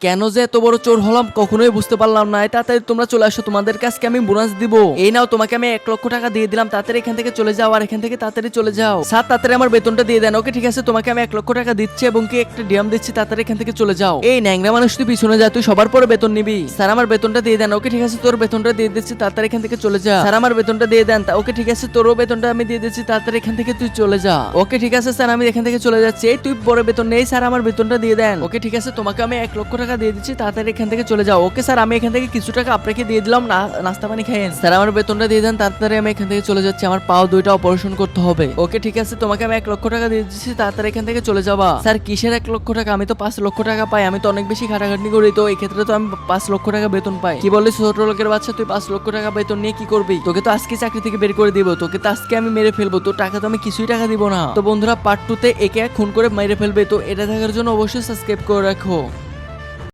কেন যে এত বড় চোর হলাম কখনোই বুঝতে পারলাম না। তাড়াতাড়ি তোমরা চলে আসো, তোমাদের কাছকে আমি বোনাস দিব। এই নাও, তোমাকে আমি 1 লক্ষ টাকা দিয়ে দিলাম, তাড়াতাড়ি এখান থেকে চলে যাও, আর এখান থেকে তাড়াতাড়ি চলে যাও। স্যার তাড়াতাড়ি আমার বেতনটা দিয়ে দেন। ওকে ঠিক আছে, তোমাকে আমি 1 লক্ষ টাকা দিচ্ছি এবং কি একটা ডিএম দিচ্ছি, তাড়াতাড়ি এখান থেকে চলে যাও। এই ন্যাংরা মানুষ, তুই পিছনে যা, তুই সবার পরে বেতন নিবি। স্যার আমার বেতনটা দিয়ে দেন। ওকে ঠিক আছে, তোর বেতনটা দিয়ে দিচ্ছি, তাড়াতাড়ি এখান থেকে চলে যা। স্যার আমার বেতনটা দিয়ে দেন। ওকে ঠিক আছে, তোরও বেতনটা আমি দিয়ে দিচ্ছি, তাড়াতাড়ি এখান থেকে তুই চলে যা। ওকে ঠিক আছে স্যার, আমি এখান থেকে চলে যাচ্ছি। এই তুই বড় বেতন নেই, স্যার আমার বেতনটা দিয়ে দেন। ওকে ঠিক আছে, তোমাকে আমি 1 লক্ষ টাকা দিয়ে দিচ্ছি, তাড়াতাড়ি এখান থেকে চলে যাও। ওকে স্যার, আমি এখান থেকে কিছু টাকা আপনাকে দিয়ে দিলাম, না নাস্তা পানি খাইয়েন। স্যার আমার বেতনটা দিয়ে দেন, তাড়াতাড়ি আমি এখান থেকে চলে যাচ্ছি, আমার পাও দুইটা অপারেশন করতে হবে। ওকে ঠিক আছে, তোমাকে আমি 1 লক্ষ টাকা দিয়ে দিচ্ছি, তাড়াতাড়ি এখান থেকে চলে যাবা। স্যার কিসের 1 লক্ষ টাকা? আমি তো 5 লক্ষ টাকা পাই, আমি তো অনেক বেশি খাটাখাটনি করি, তো এই ক্ষেত্রে তো আমি 5 লক্ষ টাকা বেতন পাই। কি বলিস ছোট লোকের বাচ্চা, তুই 5 লক্ষ টাকা বেতন নিয়ে কি করবি? তোকে তো আজকে চাকরি থেকে বের করে দিব, তোকে তো আজকে আমি মেরে ফেলবো, তোর টাকা তো আমি কিছুই টাকা দিব না। তো বন্ধুরা, পার্ট 2 তে একে খুন করে মেরে ফেলবে, তো এটা দেখার জন্য অবশ্যই সাবস্ক্রাইব করে রাখো।